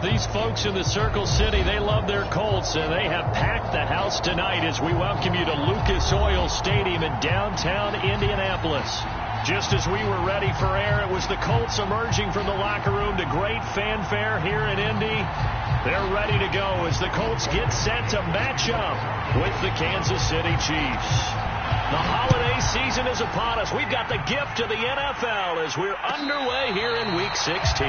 these folks in the Circle City, they love their Colts, and they have packed the house tonight as we welcome you to Lucas Oil Stadium in downtown Indianapolis. Just as we were ready for air, it was the Colts emerging from the locker room to great fanfare here in Indy. They're ready to go as the Colts get set to match up with the Kansas City Chiefs. The holiday season is upon us. We've got the gift of the NFL as we're underway here in Week 16.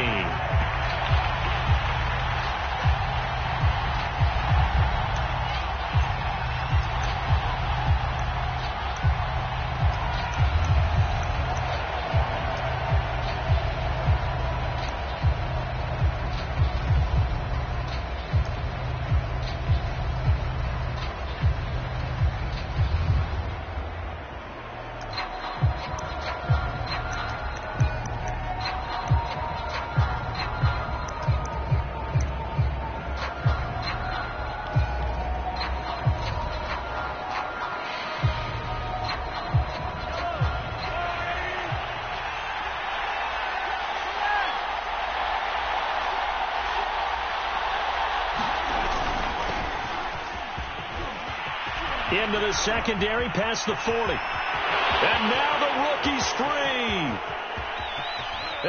Into the secondary, past the 40. And now the rookie's free.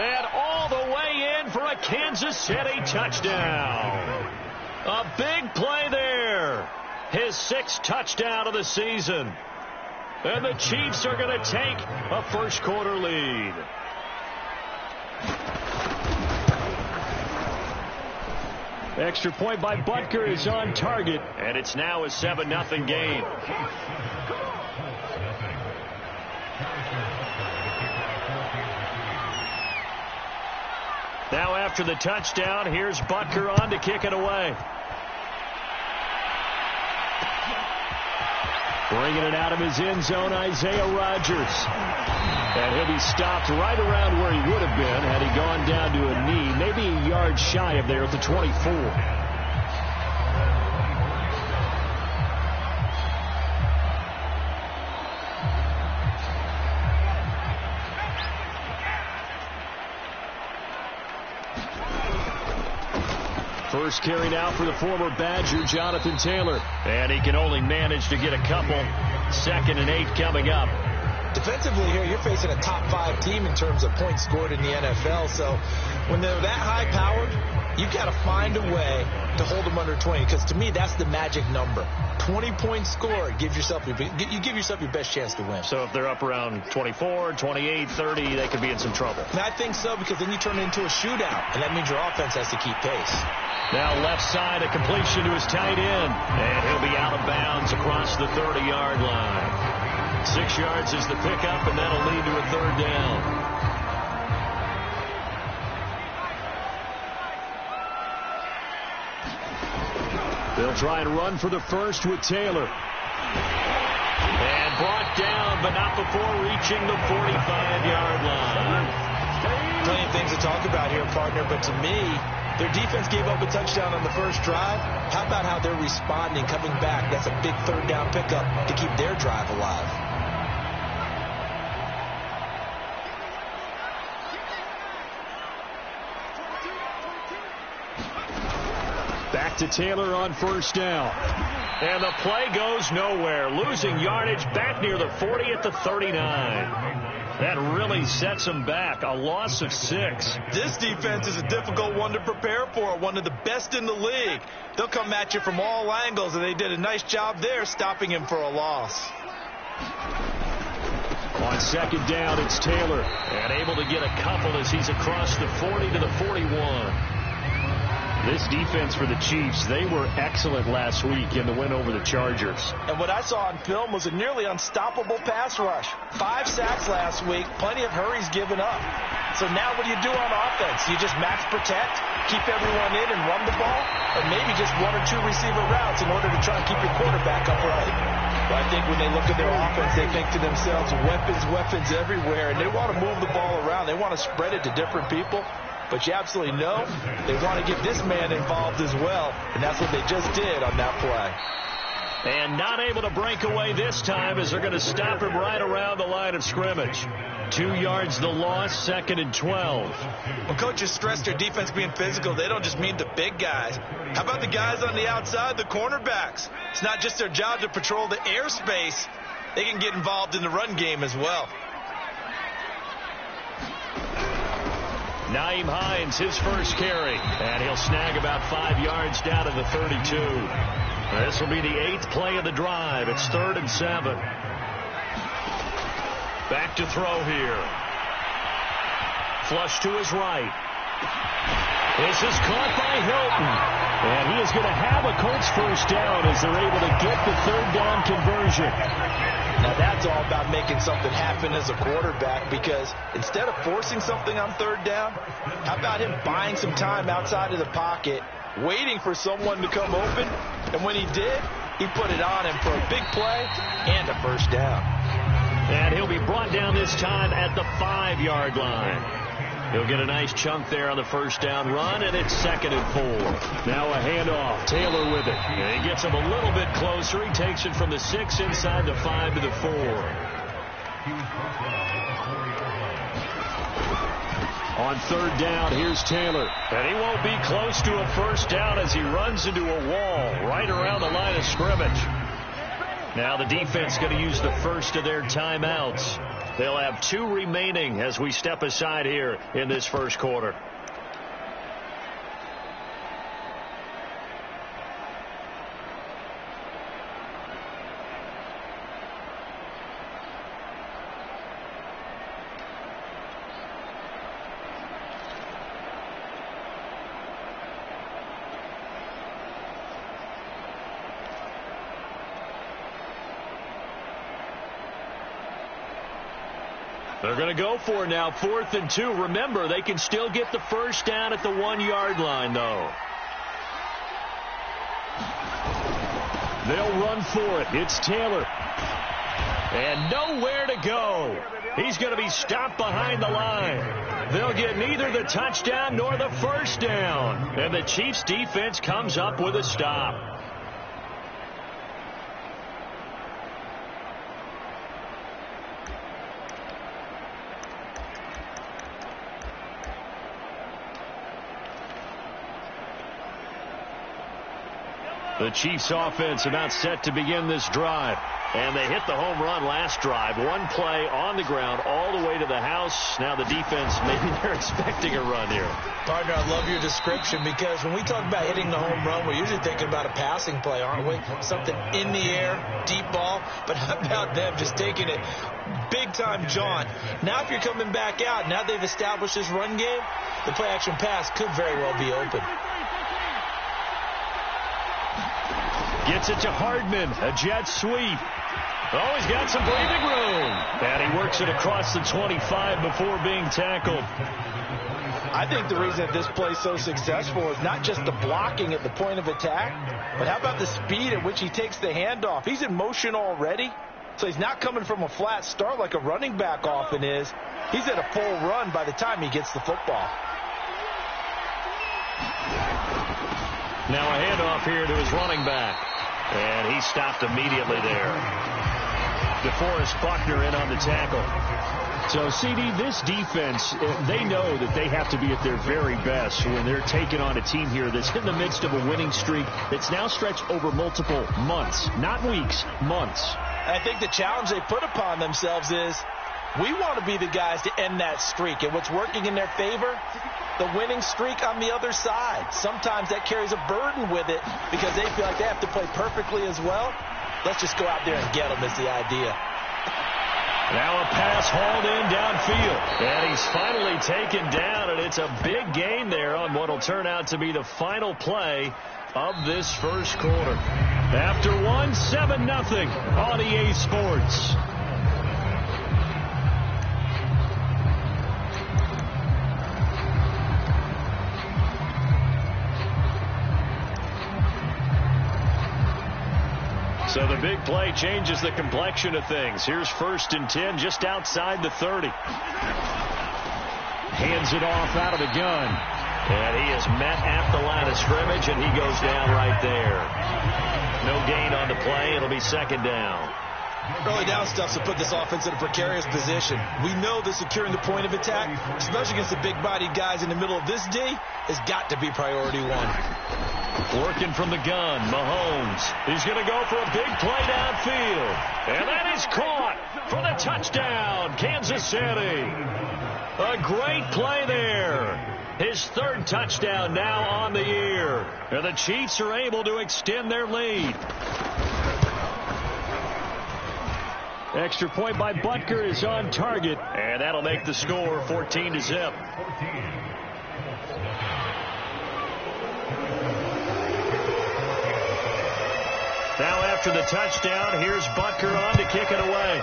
And all the way in for a Kansas City touchdown. A big play there. His 6th touchdown of the season. And the Chiefs are going to take a first quarter lead. Extra point by Butker is on target, and it's now a 7-0 game. Now after the touchdown, here's Butker on to kick it away. Bringing it out of his end zone, Isaiah Rodgers. And he'll be stopped right around where he would have been had he gone down to a knee, maybe a yard shy of there at the 24. First carry now for the former Badger, Jonathan Taylor. And he can only manage to get a couple. 2nd and 8 coming up. Defensively here, you're facing a top 5 team in terms of points scored in the NFL. So when they're that high-powered, you've got to find a way to hold them under 20. Because to me, that's the magic number. 20 points scored, you give yourself your best chance to win. So if they're up around 24, 28, 30, they could be in some trouble. And I think so, because then you turn it into a shootout, and that means your offense has to keep pace. Now left side, a completion to his tight end. And he'll be out of bounds across the 30-yard line. 6 yards is the pickup, and that'll lead to a 3rd down. They'll try and run for the first with Taylor. And brought down, but not before reaching the 45-yard line. Plenty of things to talk about here, partner, but to me, their defense gave up a touchdown on the first drive. How about how they're responding, coming back? That's a big 3rd down pickup to keep their drive alive. Back to Taylor on 1st down. And the play goes nowhere. Losing yardage back near the 40 at the 39. That really sets them back. A loss of 6. This defense is a difficult one to prepare for. One of the best in the league. They'll come at you from all angles, and they did a nice job there stopping him for a loss. On 2nd down, it's Taylor. And able to get a couple as he's across the 40 to the 41. This defense for the Chiefs, they were excellent last week in the win over the Chargers. And what I saw on film was a nearly unstoppable pass rush. 5 sacks last week, plenty of hurries given up. So now what do you do on offense? You just max protect, keep everyone in and run the ball, or maybe just 1 or 2 receiver routes in order to try and keep your quarterback upright. But I think when they look at their offense, they think to themselves, weapons everywhere, and they want to move the ball around. They want to spread it to different people. But you absolutely know they want to get this man involved as well, and that's what they just did on that play. And not able to break away this time as they're going to stop him right around the line of scrimmage. 2 yards the loss, 2nd and 12. When coaches stress their defense being physical, they don't just mean the big guys. How about the guys on the outside, the cornerbacks? It's not just their job to patrol the airspace. They can get involved in the run game as well. Nyheim Hines, his first carry. And he'll snag about 5 yards down to the 32. This will be the 8th play of the drive. It's 3rd and 7. Back to throw here. Flush to his right. This is caught by Hilton. And he is going to have a Colts first down as they're able to get the 3rd down conversion. Now that's all about making something happen as a quarterback, because instead of forcing something on 3rd down, how about him buying some time outside of the pocket, waiting for someone to come open, and when he did, he put it on him for a big play and a first down. And he'll be brought down this time at the 5-yard line. He'll get a nice chunk there on the first down run, and it's 2nd and 4. Now a handoff. Taylor with it. And he gets him a little bit closer. He takes it from the 6 inside the 5 to the 4. On 3rd down, here's Taylor. And he won't be close to a first down as he runs into a wall right around the line of scrimmage. Now the defense going to use the first of their timeouts. They'll have 2 remaining as we step aside here in this first quarter. They're going to go for it now, 4th and 2. Remember, they can still get the first down at the 1-yard line, though. They'll run for it. It's Taylor. And nowhere to go. He's going to be stopped behind the line. They'll get neither the touchdown nor the first down. And the Chiefs' defense comes up with a stop. The Chiefs offense about set to begin this drive. And they hit the home run last drive. 1 play on the ground all the way to the house. Now the defense, maybe they're expecting a run here. Partner, I love your description, because when we talk about hitting the home run, we're usually thinking about a passing play, aren't we? Something in the air, deep ball. But how about them just taking it big-time jaunt? Now if you're coming back out, now they've established this run game, the play-action pass could very well be open. Gets it to Hardman, a jet sweep. Oh, he's got some breathing room. And he works it across the 25 before being tackled. I think the reason that this play is so successful is not just the blocking at the point of attack, but how about the speed at which he takes the handoff? He's in motion already, so he's not coming from a flat start like a running back often is. He's at a full run by the time he gets the football. Now a handoff here to his running back. And he stopped immediately there. DeForest Buckner in on the tackle. So, CD, this defense, they know that they have to be at their very best when they're taking on a team here that's in the midst of a winning streak that's now stretched over multiple months, not weeks, months. I think the challenge they put upon themselves is we want to be the guys to end that streak. And what's working in their favor? The winning streak on the other side. Sometimes that carries a burden with it because they feel like they have to play perfectly as well. Let's just go out there and get them is the idea. Now a pass hauled in downfield. And he's finally taken down, and it's a big gain there on what will turn out to be the final play of this first quarter. After 7-0 on EA Sports. So the big play changes the complexion of things. Here's 1st and 10 just outside the 30. Hands it off out of the gun. And he is met at the line of scrimmage, and he goes down right there. No gain on the play. It'll be second down. Early down stuff to put this offense in a precarious position. We know that securing the point of attack, especially against the big-bodied guys in the middle of this D, has got to be priority one. Working from the gun, Mahomes. He's going to go for a big play downfield. And that is caught for the touchdown, Kansas City. A great play there. His third touchdown now on the year. And the Chiefs are able to extend their lead. Extra point by Butker is on target. And that'll make the score 14-0. Now after the touchdown, here's Butker on to kick it away.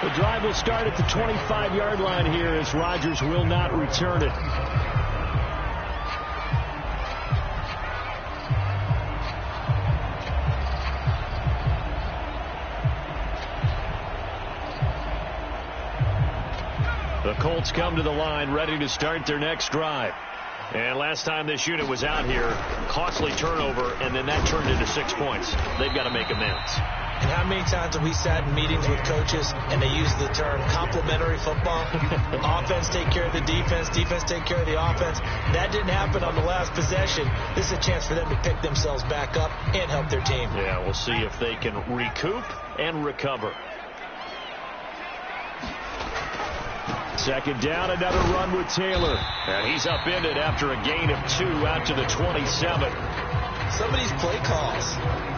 The drive will start at the 25-yard line here as Rodgers will not return it. The Colts come to the line ready to start their next drive. And last time this unit was out here, costly turnover, and then that turned into 6 points. They've got to make amends. And how many times have we sat in meetings with coaches and they use the term complementary football? Offense take care of the defense, defense take care of the offense. That didn't happen on the last possession. This is a chance for them to pick themselves back up and help their team. Yeah, we'll see if they can recoup and recover. Second down, another run with Taylor. And he's upended after a gain of 2 out to the 27. Some of these play calls,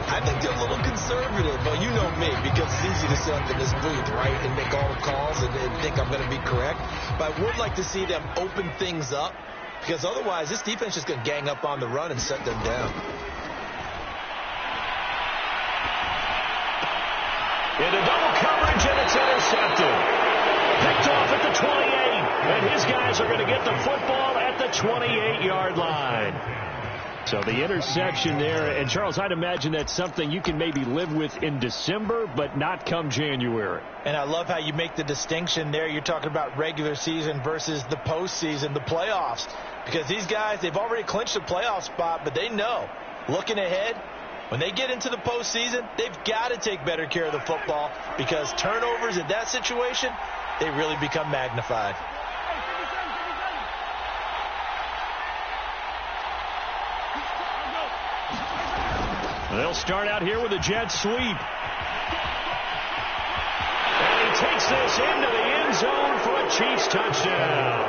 I think they're a little conservative, but you know me, because it's easy to sit up in this booth, right, and make all the calls and think I'm going to be correct. But I would like to see them open things up, because otherwise this defense is going to gang up on the run and set them down. Into double coverage, and it's intercepted. Picked off at the 28, and his guys are going to get the football at the 28-yard line. So the interception there, and Charles, I'd imagine that's something you can maybe live with in December, but not come January. And I love how you make the distinction there. You're talking about regular season versus the postseason, the playoffs. Because these guys, they've already clinched a playoff spot, but they know, looking ahead, when they get into the postseason, they've got to take better care of the football, because turnovers in that situation, they really become magnified. They'll start out here with a jet sweep. And he takes this into the end zone for a Chiefs touchdown.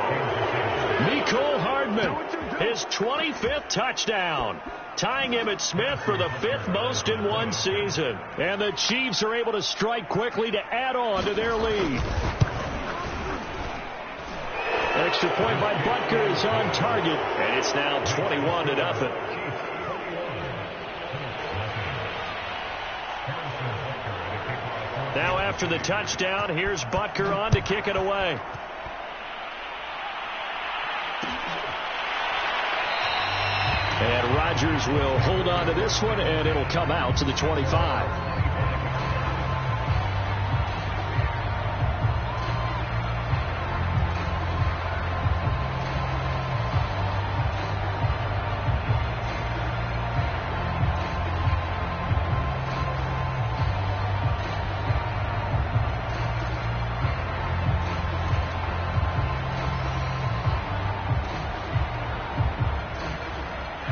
Mecole Hardman, his 25th touchdown, tying Emmitt Smith for the 5th most in one season. And the Chiefs are able to strike quickly to add on to their lead. Extra point by Butker is on target, and it's now 21-0. Now after the touchdown, here's Butker on to kick it away. And Rodgers will hold on to this one, and it'll come out to the 25.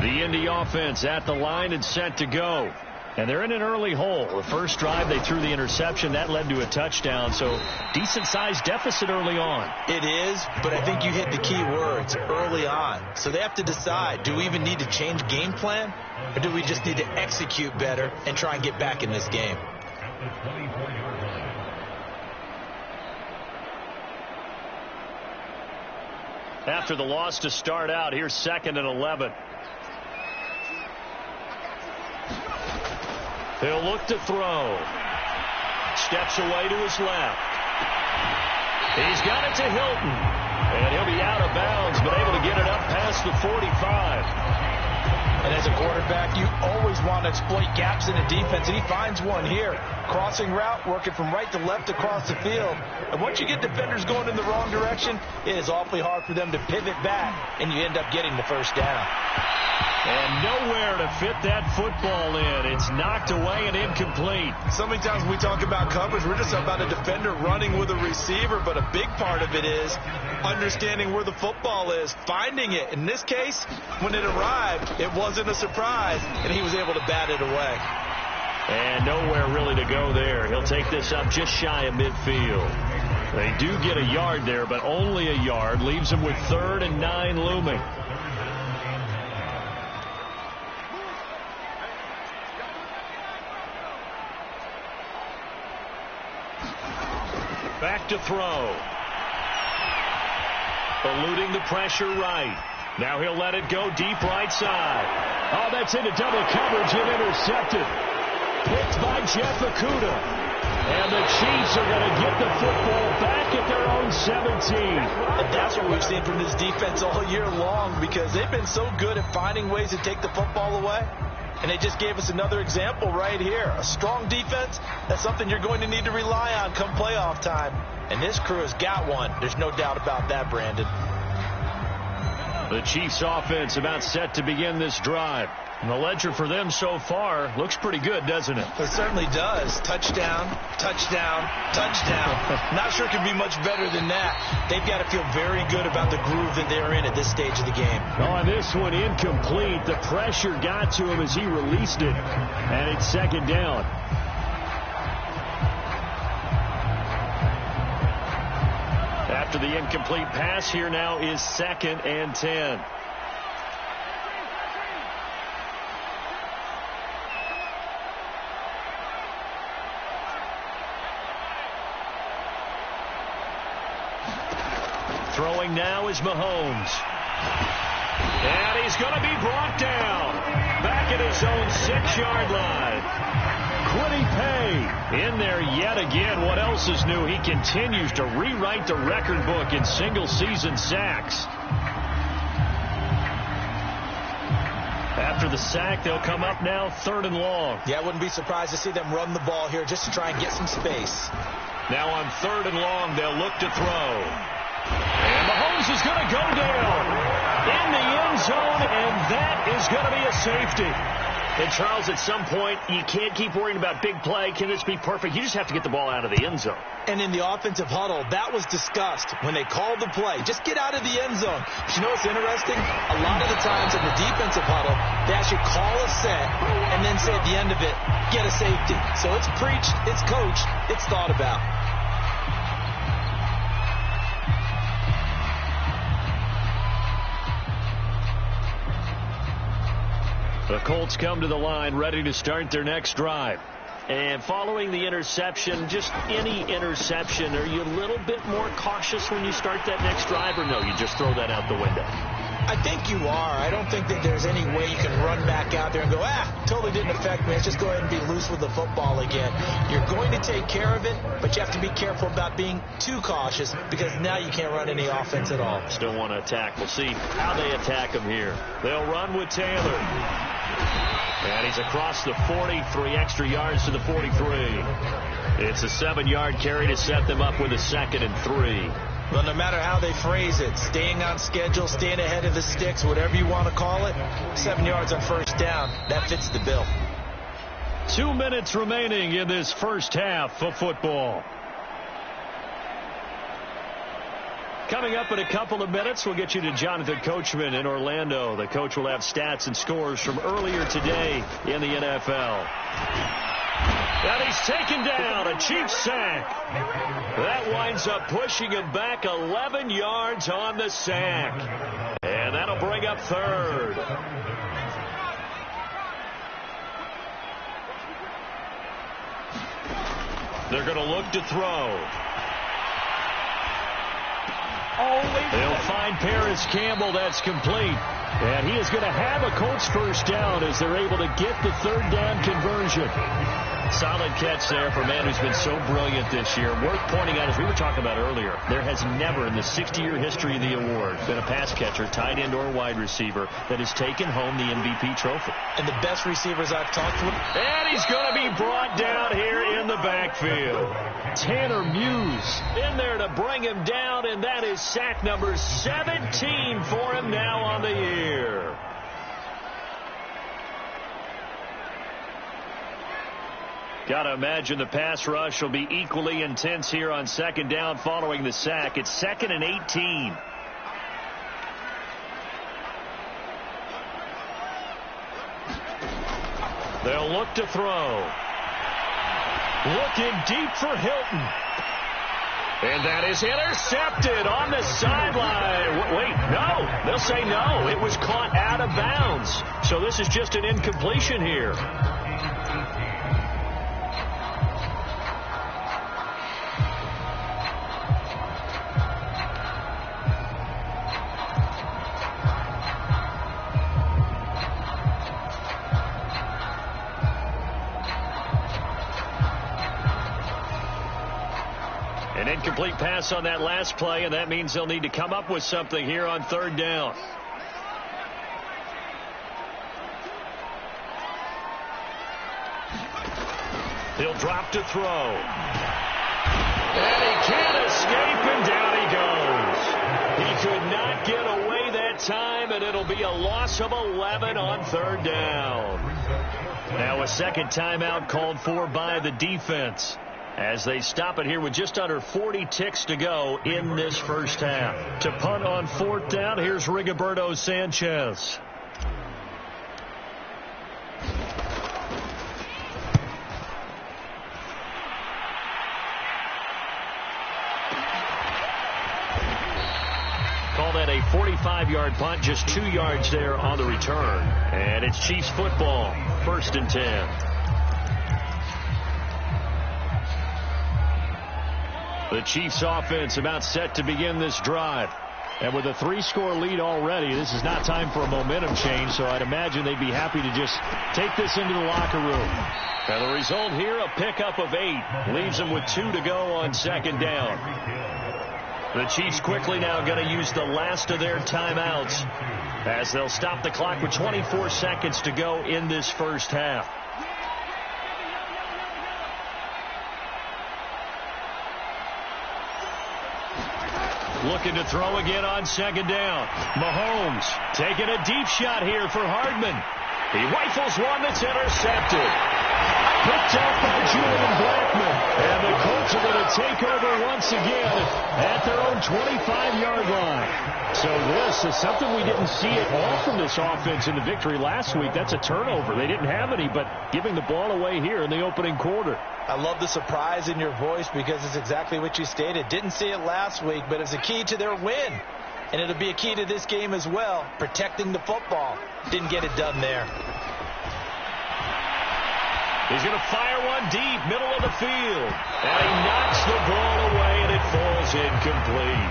The Indy offense at the line and set to go. And they're in an early hole. The first drive, they threw the interception. That led to a touchdown. So decent-sized deficit early on. It is, but I think you hit the key words, early on. So they have to decide, do we even need to change game plan? Or do we just need to execute better and try and get back in this game? After the loss to start out, here's 2nd and 11. He'll look to throw. Steps away to his left. He's got it to Hilton. And he'll be out of bounds, but able to get it up past the 45. And as a quarterback, you always want to exploit gaps in the defense, and he finds one here. Crossing route, working from right to left across the field. And once you get defenders going in the wrong direction, it is awfully hard for them to pivot back, and you end up getting the first down. And nowhere to fit that football in. It's knocked away and incomplete. So many times when we talk about coverage, we're just about a defender running with a receiver, but a big part of it is understanding where the football is, finding it. In this case, when it arrived, it wasn't a surprise, and he was able to bat it away. And nowhere really to go there. He'll take this up just shy of midfield. They do get a yard there, but only a yard. Leaves them with 3rd and 9 looming. Back to throw. Eluding the pressure right. Now he'll let it go deep right side. Oh, that's into double coverage and intercepted. Picked by Jeff Okudah. And the Chiefs are going to get the football back at their own 17. And that's what we've seen from this defense all year long, because they've been so good at finding ways to take the football away. And they just gave us another example right here. A strong defense, that's something you're going to need to rely on come playoff time. And this crew has got one. There's no doubt about that, Brandon. The Chiefs offense about set to begin this drive. And the ledger for them so far looks pretty good, doesn't it? It certainly does. Touchdown, touchdown, touchdown. Not sure it can be much better than that. They've got to feel very good about the groove that they're in at this stage of the game. Oh, and this one incomplete. The pressure got to him as he released it. And it's 2nd down. After the incomplete pass, here now is 2nd and 10. Throwing now is Mahomes. And he's going to be brought down. Back at his own 6-yard line. Quiddy Pay in there yet again. What else is new? He continues to rewrite the record book in single-season sacks. After the sack, they'll come up now 3rd and long. Yeah, I wouldn't be surprised to see them run the ball here just to try and get some space. Now on 3rd and long, they'll look to throw. And Mahomes is going to go down in the end zone, and that is going to be a safety. And, Charles, at some point, you can't keep worrying about big play. Can this be perfect? You just have to get the ball out of the end zone. And in the offensive huddle, that was discussed when they called the play. Just get out of the end zone. But you know what's interesting? A lot of the times in the defensive huddle, they actually call a set and then say at the end of it, get a safety. So it's preached, it's coached, it's thought about. The Colts come to the line ready to start their next drive. And following the interception, just any interception, are you a little bit more cautious when you start that next drive, or no, you just throw that out the window? I think you are. I don't think that there's any way you can run back out there and go, totally didn't affect me. Let's just go ahead and be loose with the football again. You're going to take care of it, but you have to be careful about being too cautious, because now you can't run any offense at all. Still want to attack. We'll see how they attack him here. They'll run with Taylor. And he's across the 40, 3 extra yards to the 43. It's a 7-yard carry to set them up with a 2nd and 3. Well, no matter how they phrase it, staying on schedule, staying ahead of the sticks, whatever you want to call it, 7 yards on first down, that fits the bill. 2 minutes remaining in this first half of football. Coming up in a couple of minutes, we'll get you to Jonathan Coachman in Orlando. The coach will have stats and scores from earlier today in the NFL. And he's taken down, a Chiefs sack. That winds up pushing him back 11 yards on the sack. And that'll bring up 3rd. They're going to look to throw. They'll find Paris Campbell. That's complete. And he is going to have a Colts first down as they're able to get the third down conversion. Solid catch there for a man who's been so brilliant this year. Worth pointing out, as we were talking about earlier, there has never in the 60-year history of the award been a pass catcher, tight end or wide receiver that has taken home the MVP trophy. And the best receivers I've talked with. And he's going to be brought down here in the backfield. Tanner Muse in there to bring him down, and that is sack number 17 for him now on the year. Got to imagine the pass rush will be equally intense here on second down following the sack. It's 2nd and 18. They'll look to throw. Looking deep for Hilton. And that is intercepted on the sideline. Wait, no. They'll say no. It was caught out of bounds. So this is just an incompletion here. An incomplete pass on that last play, and that means they'll need to come up with something here on third down. He'll drop to throw. And he can't escape, and down he goes. He could not get away that time, and it'll be a loss of 11 on third down. Now a second timeout called for by the defense, as they stop it here with just under 40 ticks to go in this first half. To punt on fourth down, here's Rigoberto Sanchez. Call that a 45-yard punt, just 2 yards there on the return. And it's Chiefs football, 1st and 10. The Chiefs offense about set to begin this drive. And with a 3-score lead already, this is not time for a momentum change, so I'd imagine they'd be happy to just take this into the locker room. And the result here, a pickup of 8. Leaves them with 2 to go on second down. The Chiefs quickly now going to use the last of their timeouts, as they'll stop the clock with 24 seconds to go in this first half. Looking to throw again on second down. Mahomes taking a deep shot here for Hardman. He rifles one that's intercepted. Picked up by Julian Blackmon. And the Colts are going to take over once again at their own 25-yard line. So this is something we didn't see at all from this offense in the victory last week. That's a turnover. They didn't have any, but giving the ball away here in the opening quarter. I love the surprise in your voice because it's exactly what you stated. Didn't see it last week, but it's a key to their win. And it'll be a key to this game as well, protecting the football. Didn't get it done there. He's going to fire one deep, middle of the field. And he knocks the ball away, and it falls incomplete.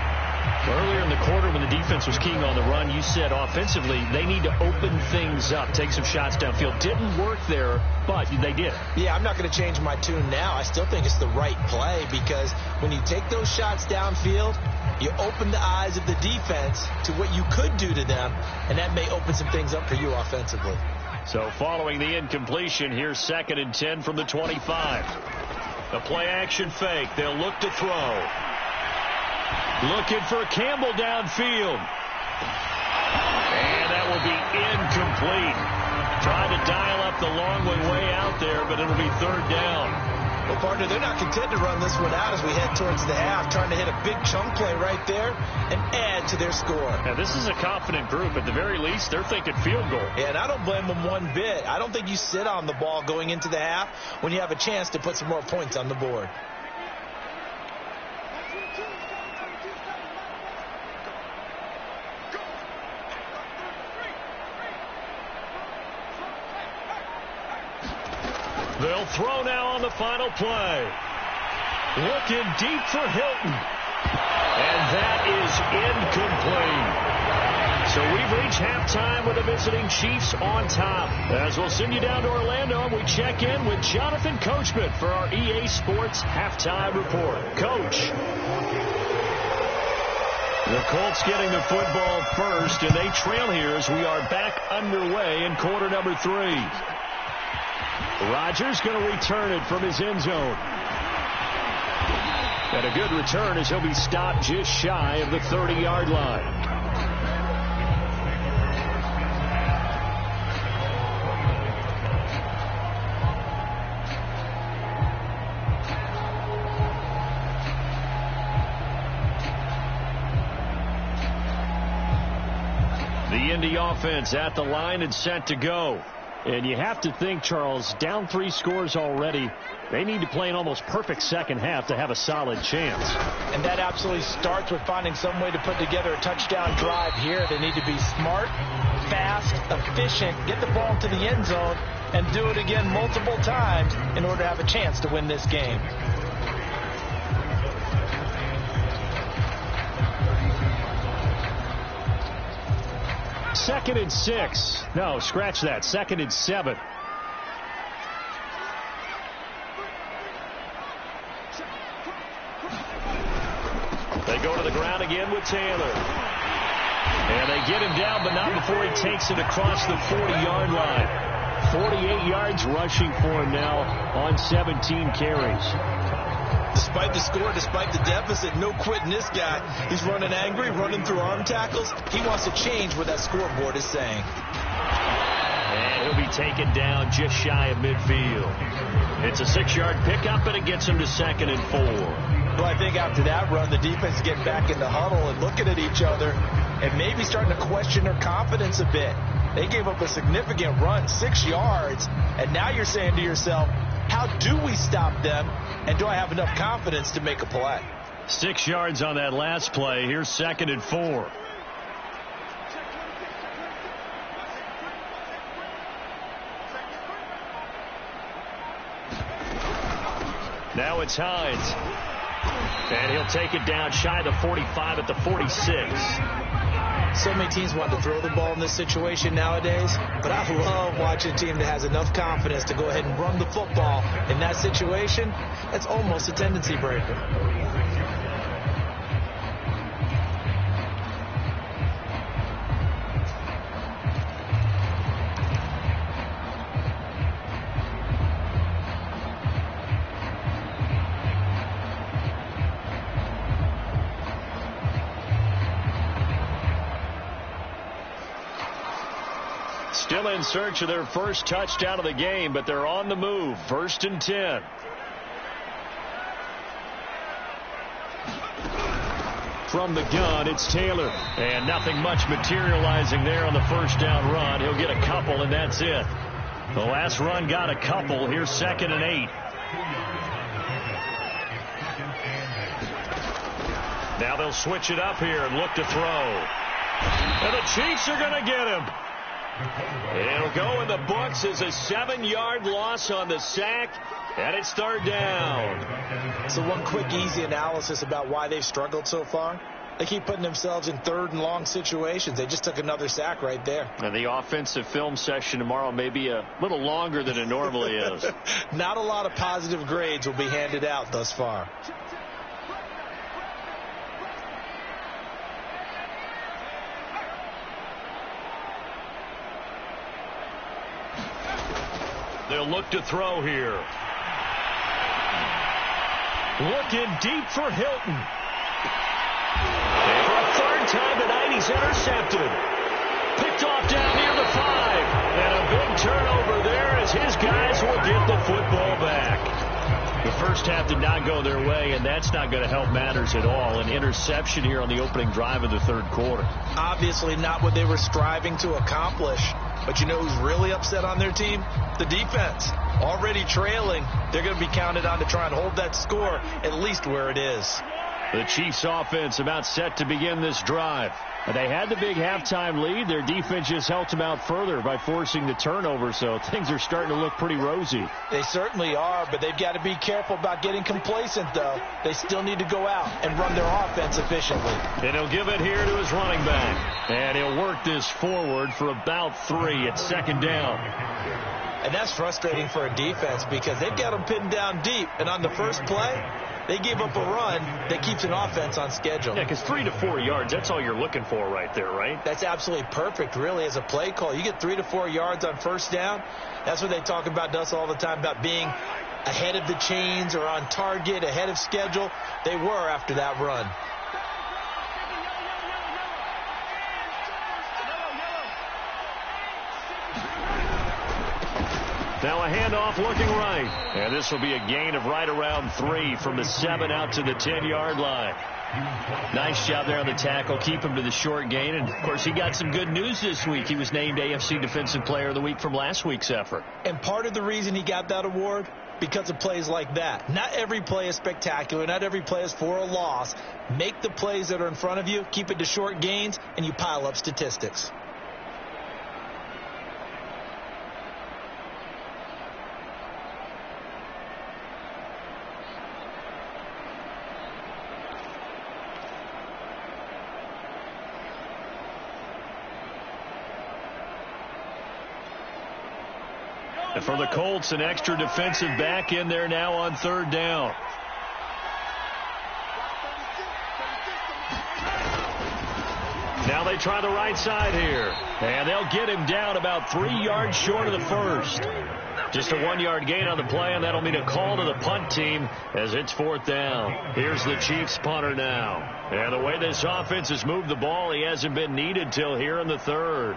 Earlier in the quarter when the defense was keying on the run, you said offensively they need to open things up, take some shots downfield. Didn't work there, but they did. Yeah, I'm not going to change my tune now. I still think it's the right play because when you take those shots downfield, you open the eyes of the defense to what you could do to them, and that may open some things up for you offensively. So following the incompletion, here's 2nd and 10 from the 25. The play action fake. They'll look to throw. Looking for Campbell downfield. And that will be incomplete. Trying to dial up the long way out there, but it'll be third down. Well, partner, they're not content to run this one out as we head towards the half, trying to hit a big chunk play right there and add to their score. Now, this is a confident group. At the very least, they're thinking field goal. Yeah, and I don't blame them one bit. I don't think you sit on the ball going into the half when you have a chance to put some more points on the board. They'll throw now on the final play. Looking deep for Hilton. And that is incomplete. So we've reached halftime with the visiting Chiefs on top. As we'll send you down to Orlando, and we check in with Jonathan Coachman for our EA Sports Halftime Report. Coach. The Colts getting the football first, and they trail here as we are back underway in quarter number 3. Ryders going to return it from his end zone. And a good return as he'll be stopped just shy of the 30-yard line. The Indy offense at the line and set to go. And you have to think, Charles, down 3 scores already. They need to play an almost perfect second half to have a solid chance. And that absolutely starts with finding some way to put together a touchdown drive here. They need to be smart, fast, efficient, get the ball to the end zone, and do it again multiple times in order to have a chance to win this game. Second and 6. No, scratch that. Second and 7. They go to the ground again with Taylor. And they get him down, but not before he takes it across the 40-yard line. 48 yards rushing for him now on 17 carries. Despite the score, despite the deficit, no quitting this guy. He's running angry, running through arm tackles. He wants to change what that scoreboard is saying. And he'll be taken down just shy of midfield. It's a 6-yard pickup, and it gets him to 2nd and 4. Well, I think after that run, the defense is getting back in the huddle and looking at each other and maybe starting to question their confidence a bit. They gave up a significant run, 6 yards, and now you're saying to yourself, how do we stop them, and do I have enough confidence to make a play? 6 yards on that last play. Here's 2nd and 4. Now it's Hines. And he'll take it down shy of the 45 at the 46. So many teams want to throw the ball in this situation nowadays, but I love watching a team that has enough confidence to go ahead and run the football. In that situation, that's almost a tendency breaker. Still in search of their first touchdown of the game, but they're on the move. 1st and 10. From the gun, it's Taylor. And nothing much materializing there on the first down run. He'll get a couple, and that's it. The last run got a couple. Here's 2nd and 8. Now they'll switch it up here and look to throw. And the Chiefs are going to get him. It'll go in the books as a 7-yard loss on the sack, and it's 3rd down. So one quick, easy analysis about why they've struggled so far. They keep putting themselves in 3rd and long situations. They just took another sack right there. And the offensive film session tomorrow may be a little longer than it normally is. Not a lot of positive grades will be handed out thus far. They'll look to throw here. Looking deep for Hilton. And for a 3rd time tonight, he's intercepted. Picked off down near the 5. And a big turnover there as his guys will get the football back. The first half did not go their way, and that's not going to help matters at all. An interception here on the opening drive of the 3rd quarter. Obviously not what they were striving to accomplish. But you know who's really upset on their team? The defense. Already trailing. They're going to be counted on to try and hold that score at least where it is. The Chiefs offense about set to begin this drive. They had the big halftime lead. Their defense just helped them out further by forcing the turnover, so things are starting to look pretty rosy. They certainly are, but they've got to be careful about getting complacent, though. They still need to go out and run their offense efficiently. And he'll give it here to his running back. And he'll work this forward for about 3 at second down. And that's frustrating for a defense because they've got them pinned down deep, and on the first play, they gave up a run that keeps an offense on schedule. Yeah, because 3 to 4 yards, that's all you're looking for right there, right? That's absolutely perfect, really, as a play call. You get 3 to 4 yards on first down. That's what they talk about us all the time, about being ahead of the chains or on target, ahead of schedule. They were after that run. Now a handoff looking right. And this will be a gain of right around 3 from the 7 out to the 10-yard line. Nice job there on the tackle. Keep him to the short gain. And, of course, he got some good news this week. He was named AFC Defensive Player of the Week from last week's effort. And part of the reason he got that award, because of plays like that. Not every play is spectacular. Not every play is for a loss. Make the plays that are in front of you, keep it to short gains, and you pile up statistics. And for the Colts, an extra defensive back in there now on third down. Now they try the right side here. And they'll get him down about 3 yards short of the first. Just a 1-yard gain on the play, and that'll mean a call to the punt team as it's fourth down. Here's the Chiefs punter now. And the way this offense has moved the ball, he hasn't been needed till here in the third.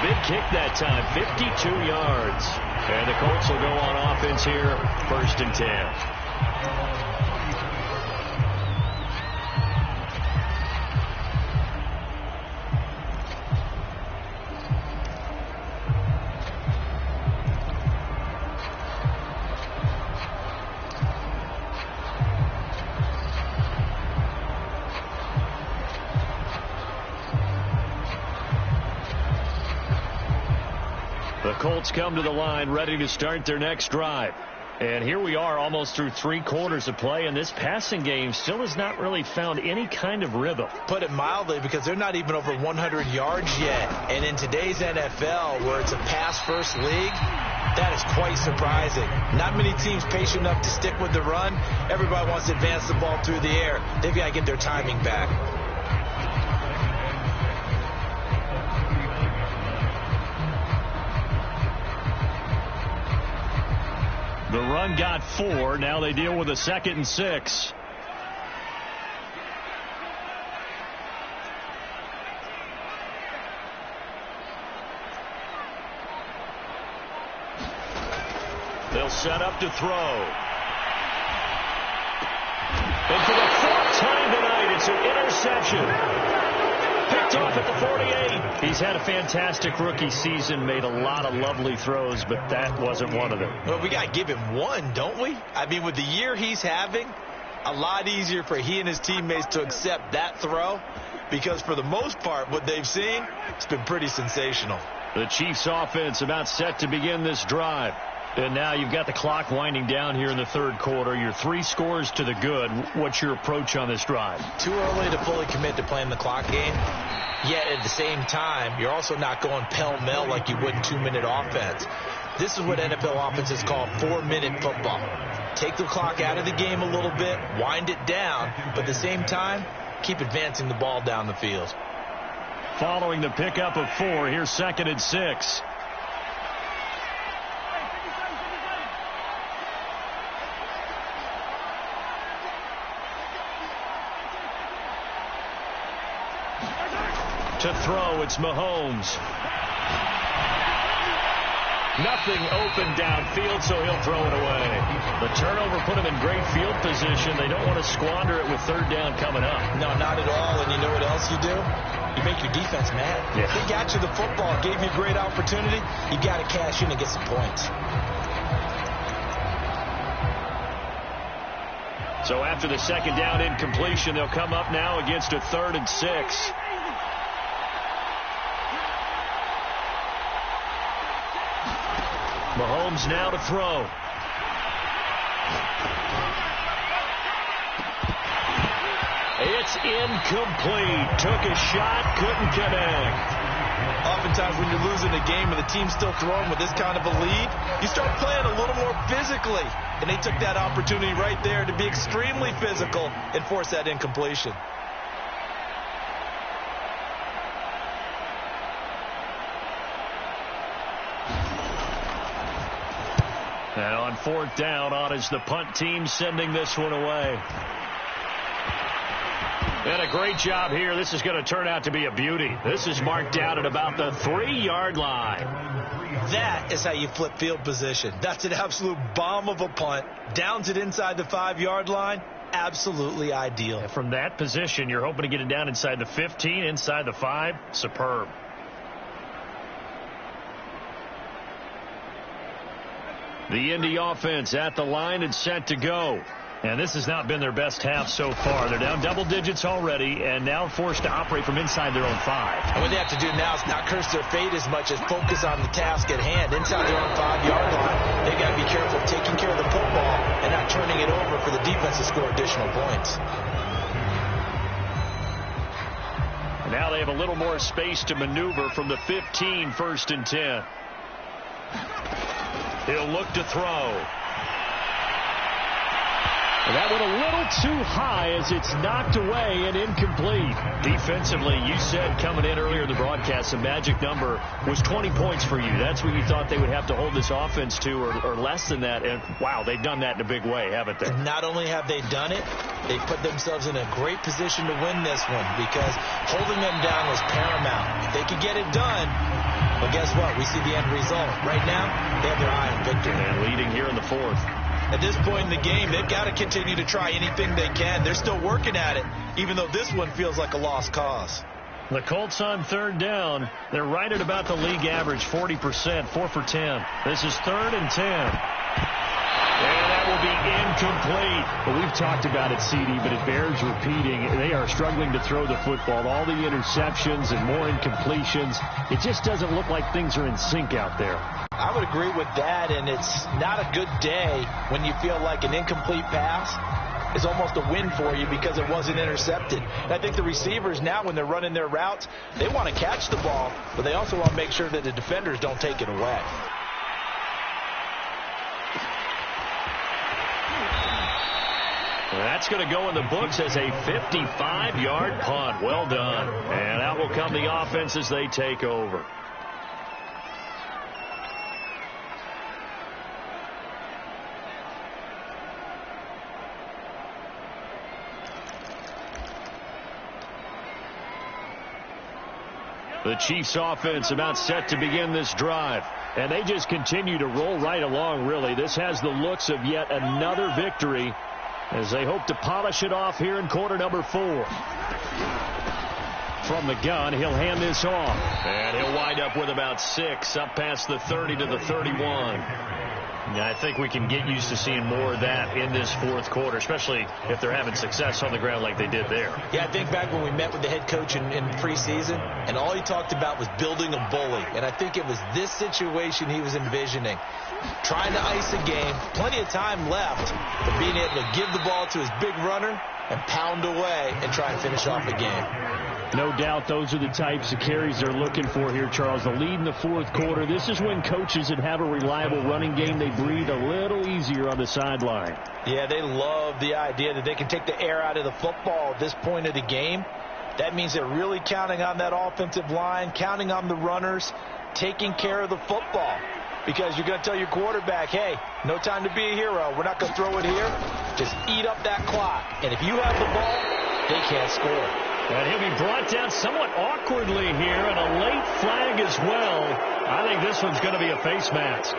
Big kick that time, 52 yards. And the Colts will go on offense here, 1st and 10. The Colts come to the line ready to start their next drive. And here we are almost through 3 quarters of play, and this passing game still has not really found any kind of rhythm. Put it mildly, because they're not even over 100 yards yet. And in today's NFL, where it's a pass-first league, that is quite surprising. Not many teams patient enough to stick with the run. Everybody wants to advance the ball through the air. They've got to get their timing back. The run got 4. Now they deal with a 2nd and 6. They'll set up to throw. And for the 4th time tonight, it's an interception. Picked off at the 48. He's had a fantastic rookie season, made a lot of lovely throws, but that wasn't one of them. Well, we got to give him one, don't we? I mean, with the year he's having, a lot easier for he and his teammates to accept that throw, because for the most part, what they've seen, it's been pretty sensational. The Chiefs offense about set to begin this drive. And now you've got the clock winding down here in the 3rd quarter. You're 3 scores to the good. What's your approach on this drive? Too early to fully commit to playing the clock game. Yet at the same time, you're also not going pell-mell like you would in 2-minute offense. This is what NFL offenses call 4-minute football. Take the clock out of the game a little bit, wind it down, but at the same time, keep advancing the ball down the field. Following the pickup of 4, here's 2nd and 6. To throw, it's Mahomes. Nothing open downfield, so he'll throw it away. The turnover put him in great field position. They don't want to squander it with third down coming up. No, not at all. And you know what else you do? You make your defense mad. Yeah. They got you the football, gave you a great opportunity. You got to cash in and get some points. So after the second down incompletion, they'll come up now against a 3rd and 6. Mahomes now to throw. It's incomplete. Took a shot, couldn't connect. Oftentimes when you're losing a game and the team's still throwing with this kind of a lead, you start playing a little more physically. And they took that opportunity right there to be extremely physical and force that incompletion. And on 4th down, on is the punt team sending this one away. And a great job here. This is going to turn out to be a beauty. This is marked out at about the 3-yard line. That is how you flip field position. That's an absolute bomb of a punt. Downs it inside the 5-yard line. Absolutely ideal. And from that position, you're hoping to get it down inside the 15, inside the 5. Superb. The Indy offense at the line and set to go. And this has not been their best half so far. They're down double digits already and now forced to operate from inside their own 5. And what they have to do now is not curse their fate as much as focus on the task at hand. Inside their own 5-yard line, they've got to be careful of taking care of the football and not turning it over for the defense to score additional points. Now they have a little more space to maneuver from the 15, 1st and 10. He'll look to throw. And that went a little too high as it's knocked away and incomplete. Defensively, you said coming in earlier in the broadcast, the magic number was 20 points for you. That's what you thought they would have to hold this offense to, or less than that. And, wow, they've done that in a big way, haven't they? Not only have they done it, they put themselves in a great position to win this one because holding them down was paramount. If they could get it done, well, guess what? We see the end result. Right now, they have their eye on victory. And leading here in the 4th. At this point in the game, they've got to continue to try anything they can. They're still working at it, even though this one feels like a lost cause. The Colts on 3rd down. They're right at about the league average, 40%, 4 for 10. This is 3rd and 10. And that will be incomplete. Well, we've talked about it, CD, but it bears repeating. They are struggling to throw the football. All the interceptions and more incompletions. It just doesn't look like things are in sync out there. I would agree with that, and it's not a good day when you feel like an incomplete pass is almost a win for you because it wasn't intercepted. And I think the receivers now, when they're running their routes, they want to catch the ball, but they also want to make sure that the defenders don't take it away. That's going to go in the books as a 55-yard punt. Well done. And out will come the offense as they take over. The Chiefs offense about set to begin this drive. And they just continue to roll right along, really. This has the looks of yet another victory as they hope to polish it off here in quarter number 4. From the gun, he'll hand this off. And he'll wind up with about 6 up past the 30 to the 31. Yeah, I think we can get used to seeing more of that in this 4th quarter, especially if they're having success on the ground like they did there. Yeah, I think back when we met with the head coach in preseason, and all he talked about was building a bully. And I think it was this situation he was envisioning. Trying to ice a game, plenty of time left, but being able to give the ball to his big runner and pound away and try and finish off the game. No doubt those are the types of carries they're looking for here, Charles. The lead in the 4th quarter. This is when coaches that have a reliable running game, they breathe a little easier on the sideline. Yeah, they love the idea that they can take the air out of the football at this point of the game. That means they're really counting on that offensive line, counting on the runners, taking care of the football. Because you're going to tell your quarterback, hey, no time to be a hero. We're not going to throw it here. Just eat up that clock. And if you have the ball, they can't score. And he'll be brought down somewhat awkwardly here, and a late flag as well. I think this one's going to be a face mask.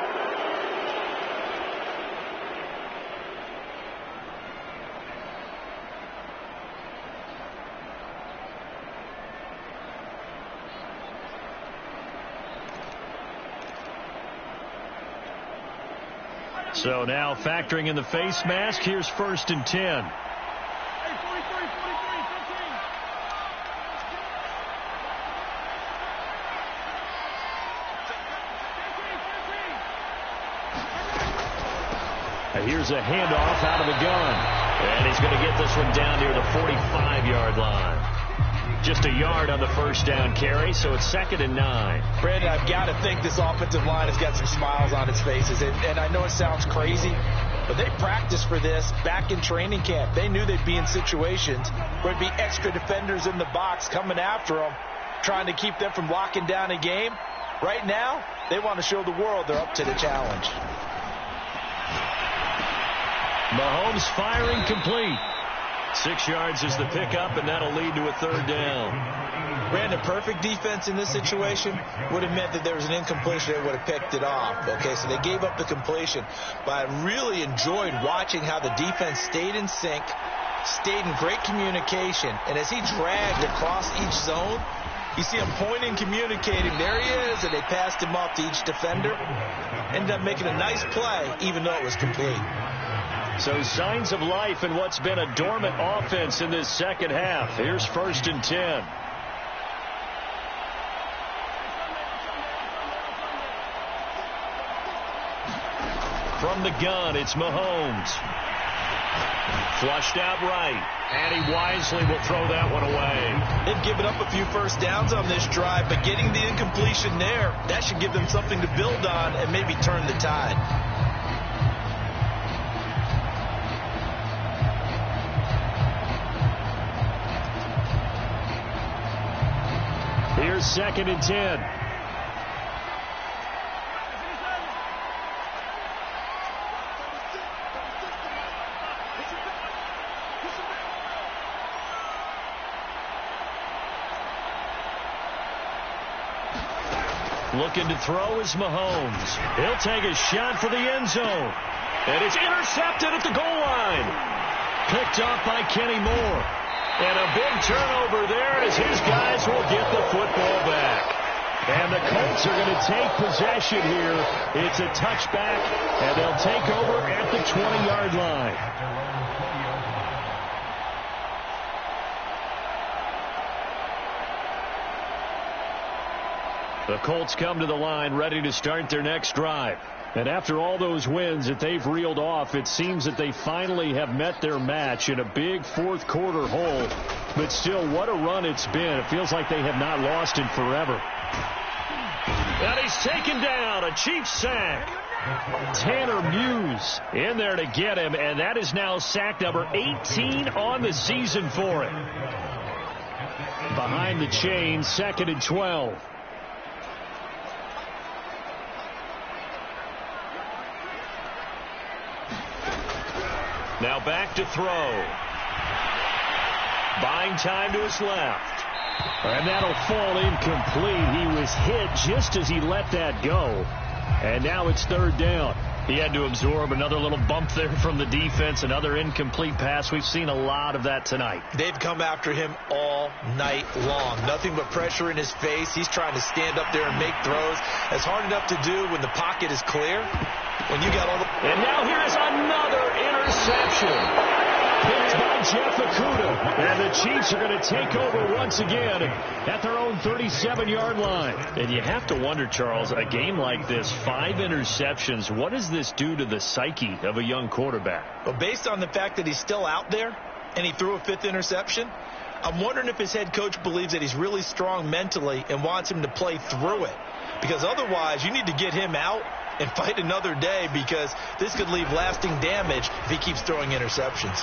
So now factoring in the face mask, here's 1st and 10. Here's a handoff out of the gun. And he's going to get this one down near the 45-yard line. Just a yard on the first down carry, so it's 2nd and 9. Brandon, I've got to think this offensive line has got some smiles on its faces. And I know it sounds crazy, but they practiced for this back in training camp. They knew they'd be in situations where there'd be extra defenders in the box coming after them, trying to keep them from locking down a game. Right now, they want to show the world they're up to the challenge. Mahomes firing complete. 6 yards is the pickup, and that'll lead to a 3rd down. Brandon, perfect defense in this situation would have meant that there was an incompletion. They would have picked it off. Okay, so they gave up the completion. But I really enjoyed watching how the defense stayed in sync, stayed in great communication. And as he dragged across each zone, you see him pointing, communicating. There he is, and they passed him off to each defender. Ended up making a nice play, even though it was complete. So signs of life in what's been a dormant offense in this second half. Here's 1st and 10. From the gun, it's Mahomes. Flushed out right. And he wisely will throw that one away. They've given up a few first downs on this drive, but getting the incompletion there, that should give them something to build on and maybe turn the tide. Here's 2nd and 10. Looking to throw is Mahomes. He'll take a shot for the end zone. And it's intercepted at the goal line. Picked off by Kenny Moore. And a big turnover there as his guys will get the football back. And the Colts are going to take possession here. It's a touchback, and they'll take over at the 20-yard line. The Colts come to the line ready to start their next drive. And after all those wins that they've reeled off, it seems that they finally have met their match in a big fourth-quarter hole. But still, what a run it's been. It feels like they have not lost in forever. And he's taken down. A Chiefs sack. Tanner Muse in there to get him, and that is now sack number 18 on the season for him. Behind the chain, 2nd and 12. Now back to throw. Buying time to his left. And that'll fall incomplete. He was hit just as he let that go. And now it's 3rd down. He had to absorb another little bump there from the defense, another incomplete pass. We've seen a lot of that tonight. They've come after him all night long. Nothing but pressure in his face. He's trying to stand up there and make throws. It's hard enough to do when the pocket is clear. When you got all the... And now here's another interception. Picked by Jeff Okudah. And the Chiefs are going to take over once again at their own 37-yard line. And you have to wonder, Charles, a game like this, 5 interceptions, what does this do to the psyche of a young quarterback? Well, based on the fact that he's still out there and he threw a 5th interception, I'm wondering if his head coach believes that he's really strong mentally and wants him to play through it. Because otherwise, you need to get him out and fight another day, because this could leave lasting damage if he keeps throwing interceptions.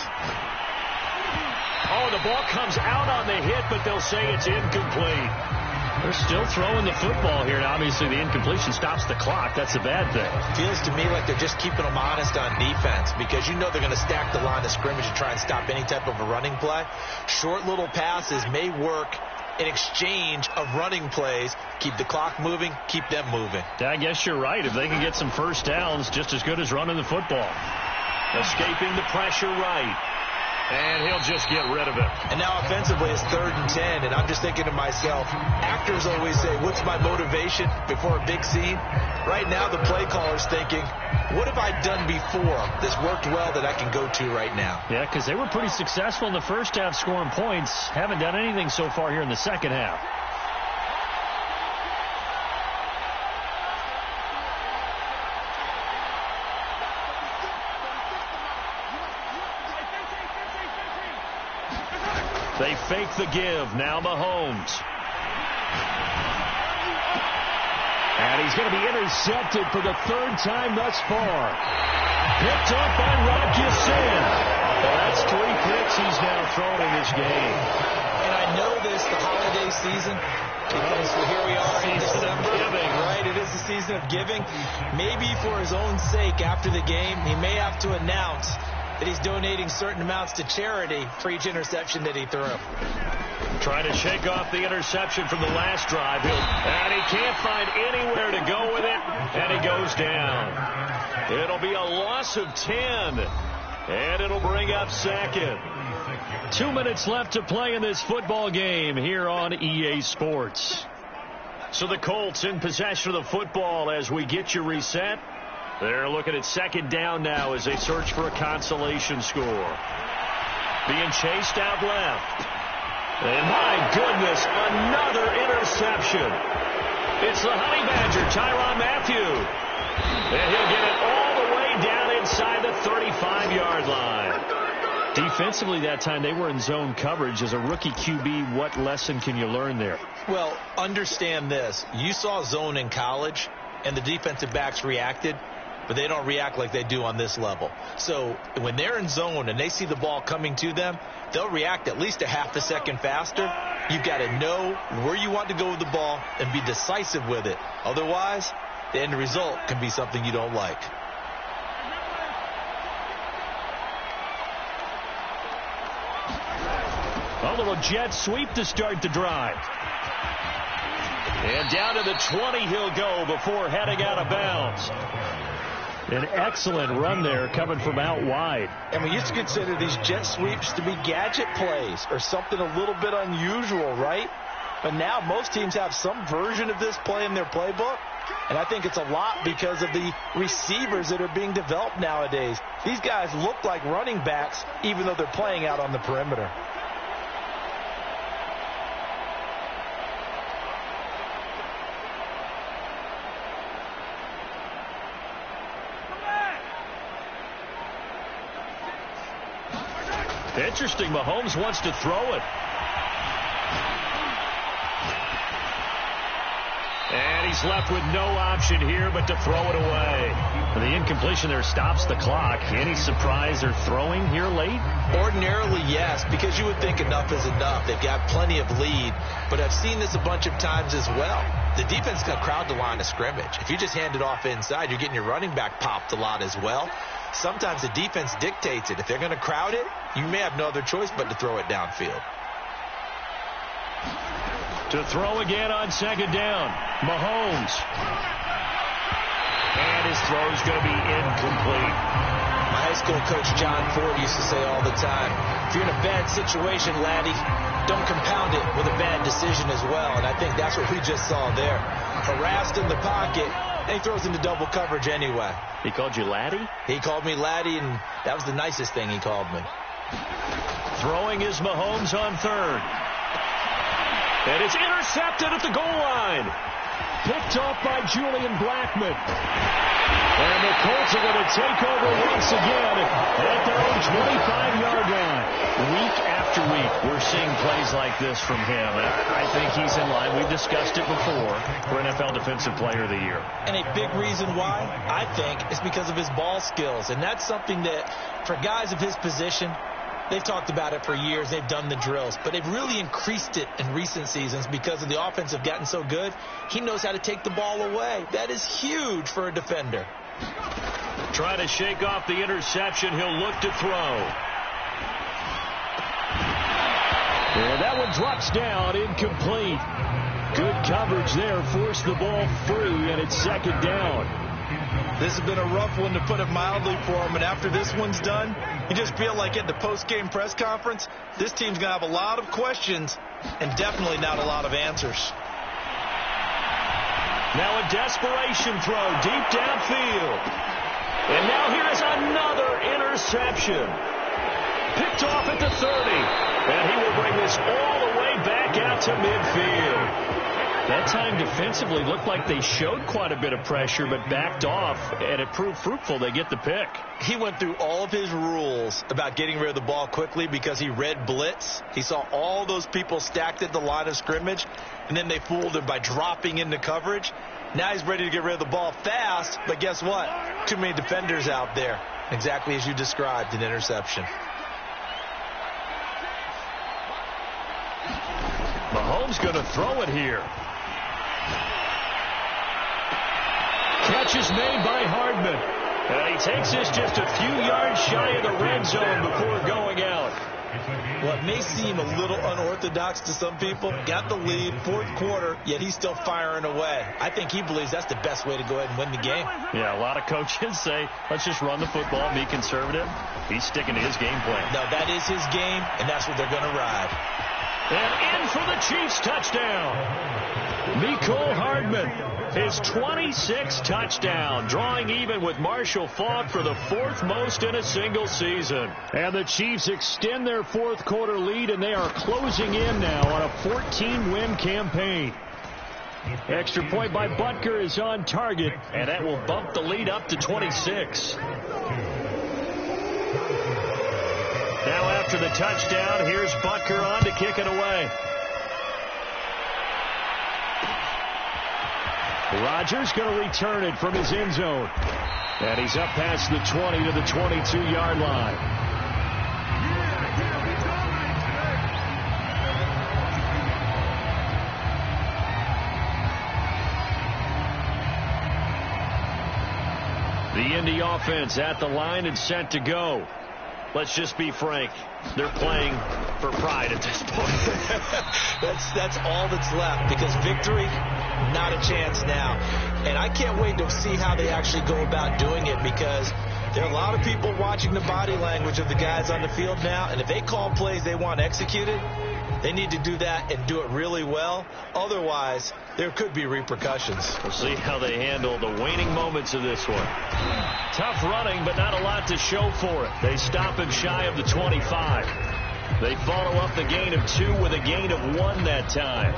Oh, the ball comes out on the hit, but they'll say it's incomplete. They're still throwing the football here, and obviously the incompletion stops the clock. That's a bad thing. Feels to me like they're just keeping them honest on defense, because you know they're going to stack the line of scrimmage and try and stop any type of a running play. Short little passes may work in exchange of running plays. Keep the clock moving, keep them moving. I guess you're right. If they can get some first downs, just as good as running the football. Escaping the pressure right. And he'll just get rid of it. And now offensively it's 3rd and 10, and I'm just thinking to myself, actors always say, what's my motivation before a big scene? Right now the play caller's thinking, what have I done before? This worked well that I can go to right now. Yeah, because they were pretty successful in the first half scoring points. Haven't done anything so far here in the second half. They fake the give. Now Mahomes. And he's going to be intercepted for the 3rd time thus far. Picked up by Rodgers. Well, that's 3 picks he's now thrown in this game. And I know this, the holiday season, because here we are in December. Giving. Right, it is the season of giving. Maybe for his own sake after the game, he may have to announce that he's donating certain amounts to charity for each interception that he threw. Trying to shake off the interception from the last drive. And he can't find anywhere to go with it. And he goes down. It'll be a loss of 10. And it'll bring up 2nd. 2 minutes left to play in this football game here on EA Sports. So the Colts in possession of the football as we get you reset. They're looking at 2nd down now as they search for a consolation score. Being chased out left. And my goodness, another interception. It's the Honey Badger, Tyrann Mathieu. And he'll get it all the way down inside the 35-yard line. Defensively that time, they were in zone coverage. As a rookie QB, what lesson can you learn there? Well, understand this. You saw zone in college, and the defensive backs reacted. But they don't react like they do on this level. So when they're in zone and they see the ball coming to them, they'll react at least a half a second faster. You've got to know where you want to go with the ball and be decisive with it. Otherwise, the end result can be something you don't like. A little jet sweep to start the drive. And down to the 20 he'll go before heading out of bounds. An excellent run there coming from out wide. And we used to consider these jet sweeps to be gadget plays or something a little bit unusual, right? But now most teams have some version of this play in their playbook. And I think it's a lot because of the receivers that are being developed nowadays. These guys look like running backs even though they're playing out on the perimeter. Interesting. Mahomes wants to throw it. And he's left with no option here but to throw it away. The incompletion there stops the clock. Any surprise they're throwing here late? Ordinarily, yes, because you would think enough is enough. They've got plenty of lead, but I've seen this a bunch of times as well. The defense got crowd the line of scrimmage. If you just hand it off inside, you're getting your running back popped a lot as well. Sometimes the defense dictates it. If they're going to crowd it, you may have no other choice but to throw it downfield. To throw again on 2nd down. Mahomes. And his throw is going to be incomplete. My high school coach, John Ford, used to say all the time, if you're in a bad situation, laddie, don't compound it with a bad decision as well. And I think that's what we just saw there. Harassed in the pocket, and he throws into double coverage anyway. He called you laddie? He called me laddie, and that was the nicest thing he called me. Throwing is Mahomes on 3rd. And it's intercepted at the goal line. Picked off by Julian Blackmon. And the Colts are going to take over once again at their own 25-yard line. Week after week, we're seeing plays like this from him. I think he's in line. We've discussed it before for NFL Defensive Player of the Year. And a big reason why, I think, is because of his ball skills. And that's something that, for guys of his position, They've talked about it for years. They've done the drills, but they've really increased it in recent seasons because of the offense have gotten so good. He knows how to take the ball away. That is huge for a defender. Trying to shake off the interception. He'll look to throw. And that one drops down, incomplete. Good coverage there, forced the ball free, and it's second down. This has been a rough one, to put it mildly, for him, and after this one's done, you just feel like at the post-game press conference, this team's going to have a lot of questions and definitely not a lot of answers. Now a desperation throw deep downfield. And now here is another interception. Picked off at the 30. And he will bring this all the way back out to midfield. That time defensively looked like they showed quite a bit of pressure but backed off, and it proved fruitful. They get the pick. He went through all of his rules about getting rid of the ball quickly because he read blitz. He saw all those people stacked at the line of scrimmage, and then they fooled him by dropping into coverage. Now he's ready to get rid of the ball fast, but guess what? Too many defenders out there. Exactly as you described, an interception. Mahomes going to throw it here. Catch is made by Hardman. And he takes this just a few yards shy of the red zone before going out. What may seem a little unorthodox to some people, got the lead, fourth quarter, yet he's still firing away. I think he believes that's the best way to go ahead and win the game. Yeah, a lot of coaches say, let's just run the football and be conservative. He's sticking to his game plan. No, that is his game, and that's what they're going to ride. And in for the Chiefs touchdown. Mecole Hardman, his 26th touchdown, drawing even with Marshall Faulk for the fourth most in a single season. And the Chiefs extend their fourth quarter lead, and they are closing in now on a 14-win campaign. Extra point by Butker is on target, and that will bump the lead up to 26. Now after the touchdown, here's Butker on to kick it away. Rodgers going to return it from his end zone. And he's up past the 20 to the 22-yard line. The Indy offense at the line and set to go. Let's just be frank. They're playing for pride at this point. That's all that's left, because victory, not a chance now. And I can't wait to see how they actually go about doing it, because there are a lot of people watching the body language of the guys on the field now, and if they call plays they want executed, they need to do that and do it really well. Otherwise, there could be repercussions. We'll see how they handle the waning moments of this one. Tough running, but not a lot to show for it. They stop him shy of the 25. They follow up the gain of 2 with a gain of 1 that time.